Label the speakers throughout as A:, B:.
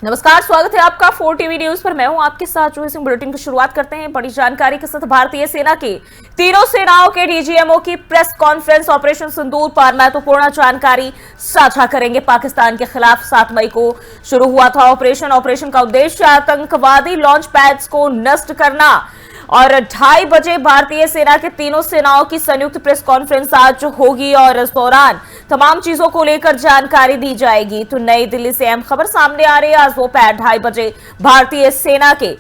A: नमस्कार, स्वागत है आपका 4 टीवी न्यूज पर। मैं हूं आपके साथ जो सिंह। बुलेटिन की शुरुआत करते हैं बड़ी जानकारी के साथ। भारतीय सेना के तीनों सेनाओं के डीजीएमओ की प्रेस कॉन्फ्रेंस ऑपरेशन सिंदूर पर महत्वपूर्ण जानकारी साझा करेंगे। पाकिस्तान के खिलाफ 7 मई को शुरू हुआ था ऑपरेशन का उद्देश्य आतंकवादी लॉन्च पैड्स को नष्ट करना। और 2:30 बजे भारतीय सेना के तीनों सेनाओं की संयुक्त प्रेस कॉन्फ्रेंस आज होगी और इस दौरान तमाम चीजों को लेकर जानकारी दी जाएगी। तो नई दिल्ली से अहम खबर सामने आ रही है। आज दोपहर 2:30 बजे भारतीय सेना के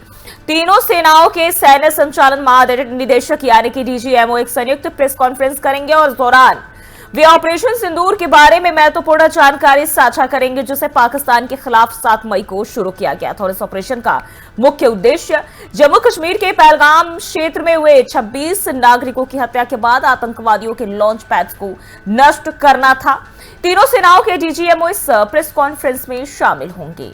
A: तीनों सेनाओं के सैन्य संचालन महानिदेशक यानी कि डीजीएमओ एक संयुक्त प्रेस कॉन्फ्रेंस करेंगे और इस दौरान वे ऑपरेशन सिंदूर के बारे में महत्वपूर्ण जानकारी साझा करेंगे, जिसे पाकिस्तान के खिलाफ 7 मई को शुरू किया गया था। और इस ऑपरेशन का मुख्य उद्देश्य जम्मू कश्मीर के पहलगाम क्षेत्र में हुए 26 नागरिकों की हत्या के बाद आतंकवादियों के लॉन्च पैड्स को नष्ट करना था। तीनों सेनाओं के डीजीएमओ इस प्रेस कॉन्फ्रेंस में शामिल होंगे।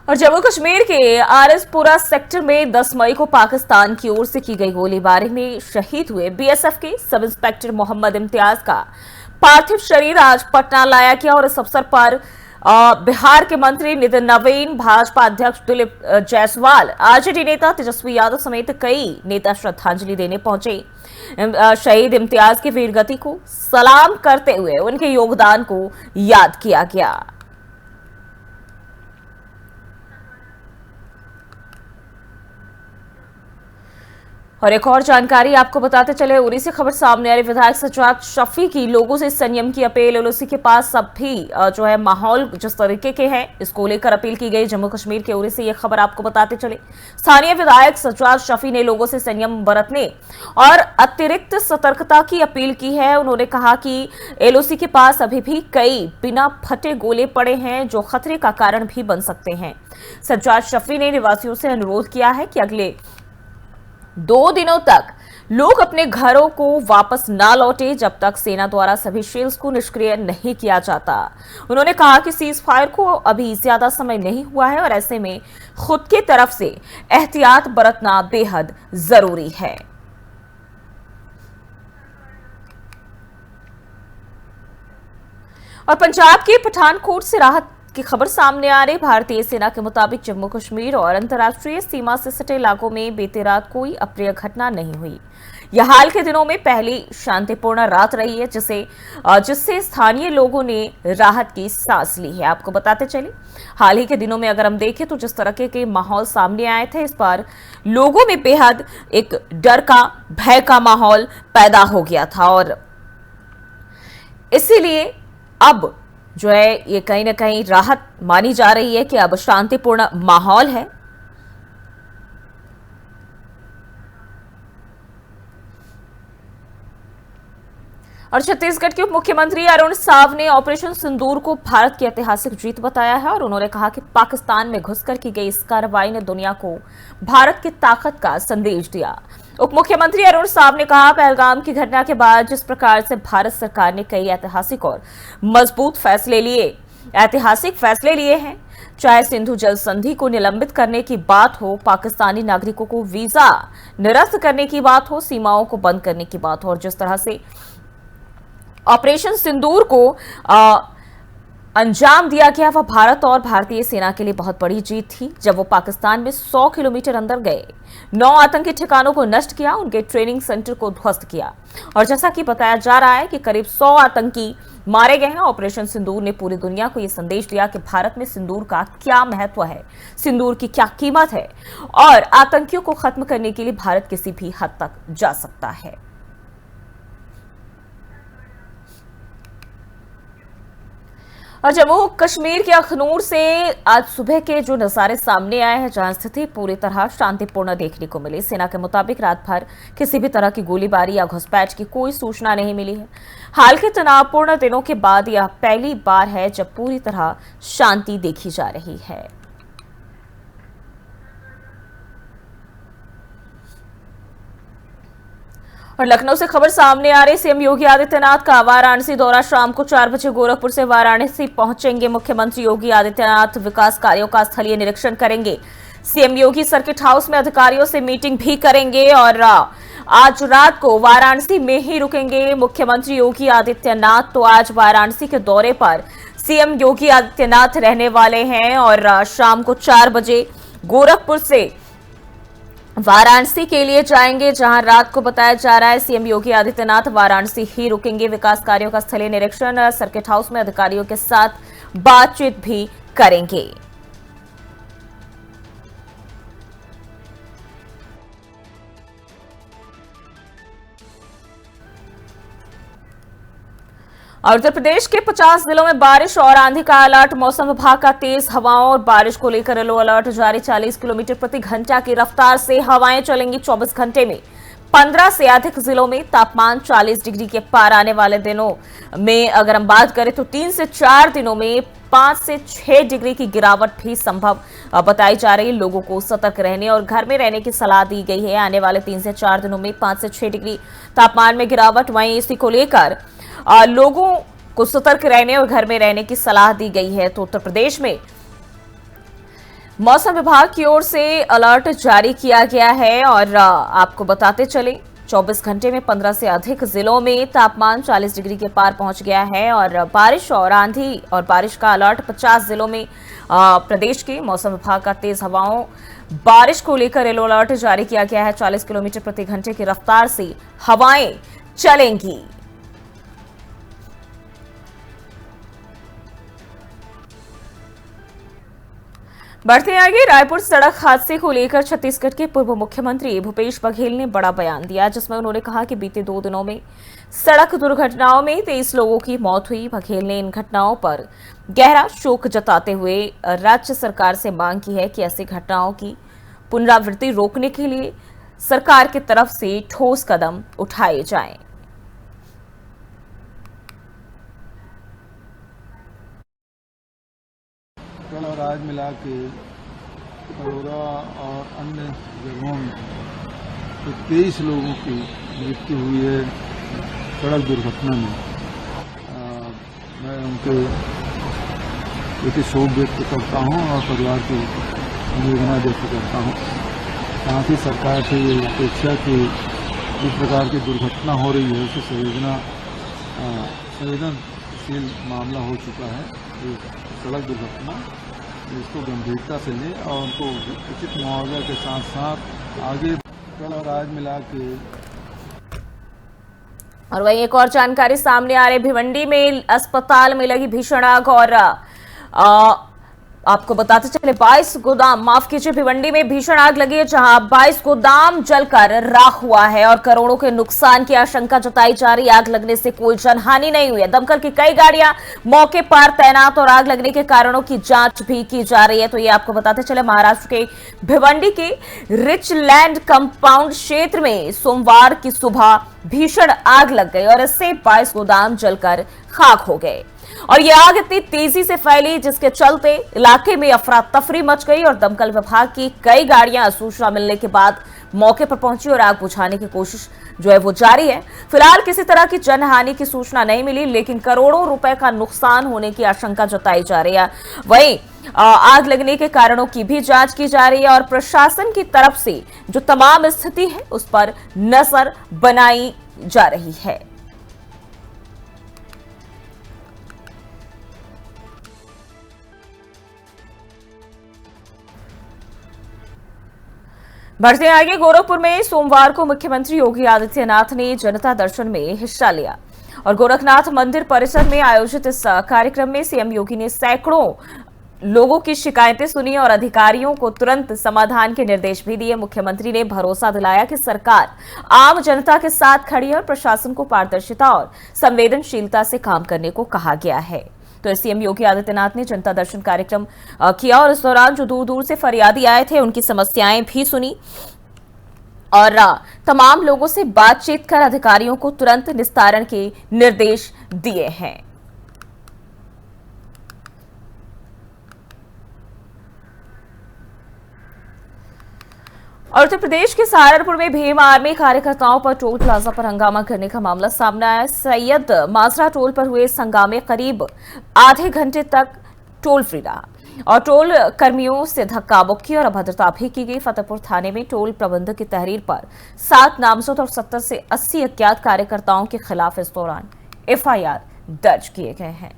A: और जम्मू कश्मीर के आरएसपुरा सेक्टर में 10 मई को पाकिस्तान की ओर से की गई गोलीबारी में शहीद हुए बीएसएफ के सब इंस्पेक्टर मोहम्मद इम्तियाज का पार्थिव शरीर आज पटना लाया गया। और इस अवसर पर बिहार के मंत्री नितिन नवीन, भाजपा अध्यक्ष दिलीप जायसवाल, आरजेडी नेता तेजस्वी यादव समेत कई नेता श्रद्धांजलि देने पहुंचे। शहीद इम्तियाज की वीरगति को सलाम करते हुए उनके योगदान को याद किया गया। और एक और जानकारी आपको बताते चले, उरी से खबर सामने आ रही। विधायक सज्जाद शफी की लोगों से संयम की अपील। एलओसी के पास सब भी जो है माहौल जिस तरीके के हैं, इसको लेकर अपील की गई। जम्मू कश्मीर के उरी से यह खबर आपको बताते चले। स्थानीय विधायक सज्जाद शफी ने लोगों से संयम बरतने और अतिरिक्त सतर्कता की अपील की है। उन्होंने कहा कि एलओसी के पास अभी भी कई बिना फटे गोले पड़े हैं जो खतरे का कारण भी बन सकते हैं। सज्जाद शफी ने निवासियों से अनुरोध किया है कि अगले 2 दिनों तक लोग अपने घरों को वापस ना लौटे जब तक सेना द्वारा सभी शेल्स को निष्क्रिय नहीं किया जाता। उन्होंने कहा कि सीज फायर को अभी ज्यादा समय नहीं हुआ है और ऐसे में खुद की तरफ से एहतियात बरतना बेहद जरूरी है। और पंजाब के पठानकोट से राहत की खबर सामने आ रही। भारतीय सेना के मुताबिक जम्मू कश्मीर और अंतर्राष्ट्रीय सीमा से सटे इलाकों में बीती रात कोई अप्रिय घटना नहीं हुई। यह हाल के दिनों में पहली शांतिपूर्ण रात रही है, जिससे स्थानीय लोगों ने राहत की सांस ली है। आपको बताते चले, हाल ही के दिनों में अगर हम देखें तो जिस तरह के माहौल सामने आए थे, इस बार लोगों में बेहद एक डर का, भय का माहौल पैदा हो गया था। और इसीलिए अब जो है ये कहीं ना कहीं राहत मानी जा रही है कि अब शांतिपूर्ण माहौल है। और छत्तीसगढ़ के उप मुख्यमंत्री अरुण साव ने ऑपरेशन सिंदूर को भारत की ऐतिहासिक जीत बताया है। और उन्होंने कहा कि पाकिस्तान में घुसकर की गई इस कार्रवाई ने दुनिया को भारत की ताकत का संदेश दिया। उप मुख्यमंत्री अरुण साव ने कहा, पहलगाम की घटना के बाद जिस प्रकार से भारत सरकार ने कई ऐतिहासिक और मजबूत ऐतिहासिक फैसले लिए हैं, चाहे सिंधु जल संधि को निलंबित करने की बात हो, पाकिस्तानी नागरिकों को वीजा निरस्त करने की बात हो, सीमाओं को बंद करने की बात हो, और जिस तरह से ऑपरेशन सिंदूर को अंजाम दिया गया, वह भारत और भारतीय सेना के लिए बहुत बड़ी जीत थी। जब वो पाकिस्तान में 100 किलोमीटर अंदर गए, 9 आतंकी ठिकानों को नष्ट किया, उनके ट्रेनिंग सेंटर को ध्वस्त किया, और जैसा कि बताया जा रहा है कि करीब 100 आतंकी मारे गए हैं। ऑपरेशन सिंदूर ने पूरी दुनिया को यह संदेश दिया कि भारत में सिंदूर का क्या महत्व है, सिंदूर की क्या कीमत है, और आतंकियों को खत्म करने के लिए भारत किसी भी हद तक जा सकता है। और जम्मू कश्मीर के अखनूर से आज सुबह के जो नजारे सामने आए हैं, जहां स्थिति पूरी तरह शांतिपूर्ण देखने को मिली। सेना के मुताबिक रात भर किसी भी तरह की गोलीबारी या घुसपैठ की कोई सूचना नहीं मिली है। हाल के तनावपूर्ण दिनों के बाद यह पहली बार है जब पूरी तरह शांति देखी जा रही है। और लखनऊ से खबर सामने आ रही। सीएम योगी आदित्यनाथ का वाराणसी दौरा। शाम को 4 बजे गोरखपुर से वाराणसी पहुंचेंगे मुख्यमंत्री योगी आदित्यनाथ। विकास कार्यों का स्थलीय निरीक्षण करेंगे। सीएम योगी सर्किट हाउस में अधिकारियों से मीटिंग भी करेंगे और आज रात को वाराणसी में ही रुकेंगे मुख्यमंत्री योगी आदित्यनाथ। तो आज वाराणसी के दौरे पर सीएम योगी आदित्यनाथ रहने वाले हैं और शाम को 4 बजे गोरखपुर से वाराणसी के लिए जाएंगे, जहां रात को बताया जा रहा है सीएम योगी आदित्यनाथ वाराणसी ही रुकेंगे। विकास कार्यों का स्थलीय निरीक्षण, सर्किट हाउस में अधिकारियों के साथ बातचीत भी करेंगे। और उत्तर प्रदेश के 50 जिलों में बारिश और आंधी का अलर्ट। मौसम विभाग का तेज हवाओं और बारिश को लेकर येलो अलर्ट जारी। 40 किलोमीटर प्रति घंटा की रफ्तार से हवाएं चलेंगी 24 घंटे में। 15 से अधिक जिलों में तापमान 40 डिग्री के पार आने वाले दिनों में अगर हम बात करें तो 3 से 4 दिनों में 5 से 6 डिग्री की गिरावट भी संभव बताई जा रही है। लोगों को सतर्क रहने और घर में रहने की सलाह दी गई है। आने वाले 3 से 4 दिनों में 5 से 6 डिग्री तापमान में गिरावट। वहीं इसी को लेकर लोगों को सतर्क रहने और घर में रहने की सलाह दी गई है। तो उत्तर प्रदेश में मौसम विभाग की ओर से अलर्ट जारी किया गया है और आपको बताते चले 24 घंटे में 15 से अधिक जिलों में तापमान 40 डिग्री के पार पहुंच गया है और बारिश और आंधी और बारिश का अलर्ट 50 जिलों में। प्रदेश के मौसम विभाग का तेज हवाओं बारिश को लेकर येलो अलर्ट जारी किया गया है। 40 किलोमीटर प्रति घंटे की रफ्तार से हवाएं चलेंगी। बढ़ते आगे, रायपुर सड़क हादसे को लेकर छत्तीसगढ़ के पूर्व मुख्यमंत्री भूपेश बघेल ने बड़ा बयान दिया, जिसमें उन्होंने कहा कि बीते 2 दिनों में सड़क दुर्घटनाओं में 23 लोगों की मौत हुई। बघेल ने इन घटनाओं पर गहरा शोक जताते हुए राज्य सरकार से मांग की है कि ऐसी घटनाओं की पुनरावृत्ति रोकने के लिए सरकार की तरफ से ठोस कदम उठाए जाएं।
B: कल और आज मिला के बड़ौदा और अन्य जगहों में 23 लोगों की मृत्यु हुई है सड़क दुर्घटना में। मैं उनके प्रति शोक व्यक्त करता हूं और परिवार की संवेदना व्यक्त करता हूं। साथ ही सरकार से ये अपेक्षा कि जिस प्रकार की दुर्घटना हो रही है उसे संवेदनशील मामला हो चुका है। सड़क दुर्घटना इसको गंभीरता से ले और उनको उचित मुआवजा के साथ साथ आगे कल और आज मिला के।
A: और वहीं एक और जानकारी सामने आ रही, भिवंडी में अस्पताल में लगी भीषण आग और आपको बताते चले 22 गोदाम, माफ कीजिए, भिवंडी में भीषण आग लगी है जहां 22 गोदाम जलकर राख हुआ है और करोड़ों के नुकसान की आशंका जताई जा रही है। आग लगने से कोई जनहानि नहीं हुई है। दमकल की कई गाड़ियां मौके पर तैनात और आग लगने के कारणों की जांच भी की जा रही है। तो ये आपको बताते चले, महाराष्ट्र के भिवंडी के रिचलैंड कंपाउंड क्षेत्र में सोमवार की सुबह भीषण आग लग गई और इससे 22 गोदाम जलकर खाक हो गए और यह आग इतनी तेजी से फैली जिसके चलते इलाके में अफरा तफरी मच गई और दमकल विभाग की कई गाड़ियां सूचना मिलने के बाद मौके पर पहुंची और आग बुझाने की कोशिश जो है वो जारी है। फिलहाल किसी तरह की जनहानि की सूचना नहीं मिली, लेकिन करोड़ों रुपए का नुकसान होने की आशंका जताई जा रही है। वहीं आग लगने के कारणों की भी जांच की जा रही है और प्रशासन की तरफ से जो तमाम स्थिति है उस पर नजर बनाई जा रही है। बढ़ते आगे, गोरखपुर में सोमवार को मुख्यमंत्री योगी आदित्यनाथ ने जनता दर्शन में हिस्सा लिया और गोरखनाथ मंदिर परिसर में आयोजित इस कार्यक्रम में सीएम योगी ने सैकड़ों लोगों की शिकायतें सुनी और अधिकारियों को तुरंत समाधान के निर्देश भी दिए। मुख्यमंत्री ने भरोसा दिलाया कि सरकार आम जनता के साथ खड़ी है और प्रशासन को पारदर्शिता और संवेदनशीलता से काम करने को कहा गया है। तो सीएम योगी आदित्यनाथ ने जनता दर्शन कार्यक्रम किया और इस दौरान जो दूर दूर से फरियादी आए थे उनकी समस्याएं भी सुनी और तमाम लोगों से बातचीत कर अधिकारियों को तुरंत निस्तारण के निर्देश दिए हैं। और उत्तर प्रदेश के सहारनपुर में भीम आर्मी कार्यकर्ताओं पर टोल प्लाजा पर हंगामा करने का मामला सामने आया। सैयद माजरा टोल पर हुए इस हंगामे करीब आधे घंटे तक टोल फ्री रहा। और टोल कर्मियों से धक्का मुक्की और अभद्रता भी की गई। फतेहपुर थाने में टोल प्रबंधक की तहरीर पर 7 नामजद और 70 से 80 अज्ञात कार्यकर्ताओं के खिलाफ इस दौरान एफआईआर दर्ज किए गए हैं।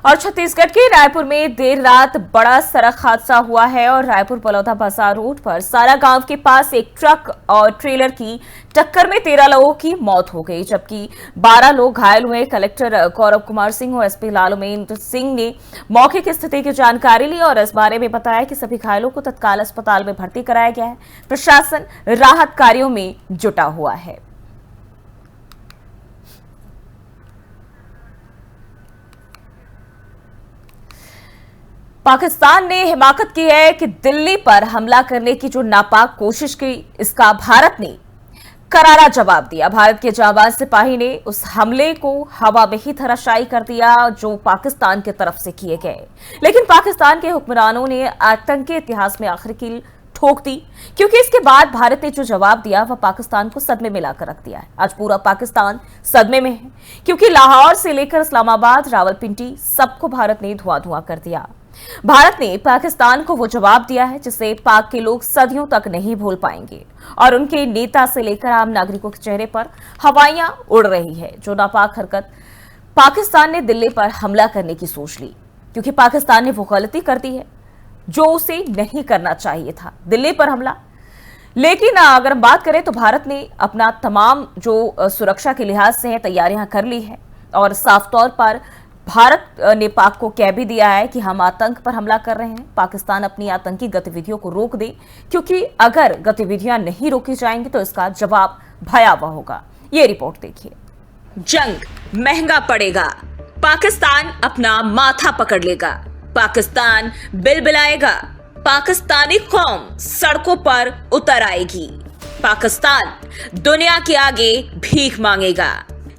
A: और छत्तीसगढ़ के रायपुर में देर रात बड़ा सड़क हादसा हुआ है और रायपुर बलौदा बाजार रोड पर सारा गांव के पास एक ट्रक और ट्रेलर की टक्कर में 13 लोगों की मौत हो गई, जबकि 12 लोग घायल हुए। कलेक्टर गौरव कुमार सिंह और एसपी लालुमेंद्र सिंह ने मौके की स्थिति की जानकारी ली और इस बारे में बताया कि सभी घायलों को तत्काल अस्पताल में भर्ती कराया गया है। प्रशासन राहत कार्यों में जुटा हुआ है। पाकिस्तान ने हिमाकत की है कि दिल्ली पर हमला करने की जो नापाक कोशिश की, इसका भारत ने करारा जवाब दिया। भारत के जांबाज सिपाही ने उस हमले को हवा में ही धराशायी कर दिया जो पाकिस्तान की तरफ से किए गए। लेकिन पाकिस्तान के हुक्मरानों ने आतंकी इतिहास में आखिरी कील ठोक दी, क्योंकि इसके बाद भारत ने जो जवाब दिया वह पाकिस्तान को सदमे में लाकर रख दिया है। आज पूरा पाकिस्तान सदमे में है, क्योंकि लाहौर से लेकर इस्लामाबाद, रावलपिंडी सबको भारत ने धुआं धुआं कर दिया। भारत ने पाकिस्तान को वो जवाब दिया है जिसे पाक के लोग सदियों तक नहीं भूल पाएंगे और उनके नेता से लेकर आम नागरिकों के चेहरे पर हवाइयां उड़ रही है। जो नापाक हरकत पाकिस्तान ने दिल्ली पर हमला करने की सोच ली, क्योंकि पाकिस्तान ने वो गलती कर दी है जो उसे नहीं करना चाहिए था, दिल्ली पर हमला। लेकिन अगर हम बात करें तो भारत ने अपना तमाम जो सुरक्षा के लिहाज से है तैयारियां कर ली है और साफ तौर पर भारत ने पाक को कह भी दिया है कि हम आतंक पर हमला कर रहे हैं। पाकिस्तान अपनी आतंकी गतिविधियों को रोक दे, क्योंकि अगर गतिविधियां नहीं रोकी जाएंगी तो इसका जवाब भयावह होगा। ये रिपोर्ट देखिए।
C: जंग महंगा पड़ेगा, पाकिस्तान अपना माथा पकड़ लेगा, पाकिस्तान बिलबिलाएगा, पाकिस्तानी कौम सड़कों पर उतर आएगी, पाकिस्तान दुनिया के आगे भीख मांगेगा,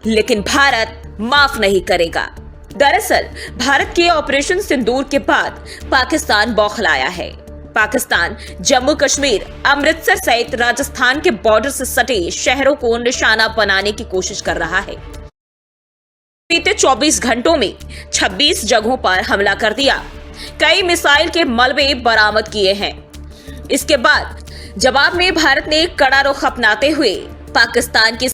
C: लेकिन भारत माफ नहीं करेगा। दरअसल भारत के ऑपरेशन सिंदूर के बाद पाकिस्तान बौखलाया है। पाकिस्तान जम्मू कश्मीर, अमृतसर सहित राजस्थान के बॉर्डर से सटे शहरों को निशाना बनाने की कोशिश कर रहा है। बीते 24 घंटों में 26 जगहों पर हमला कर दिया, कई मिसाइल के मलबे बरामद किए हैं। इसके बाद जवाब में भारत ने कड़ा रुख अपनाते हुए पाकिस्तान की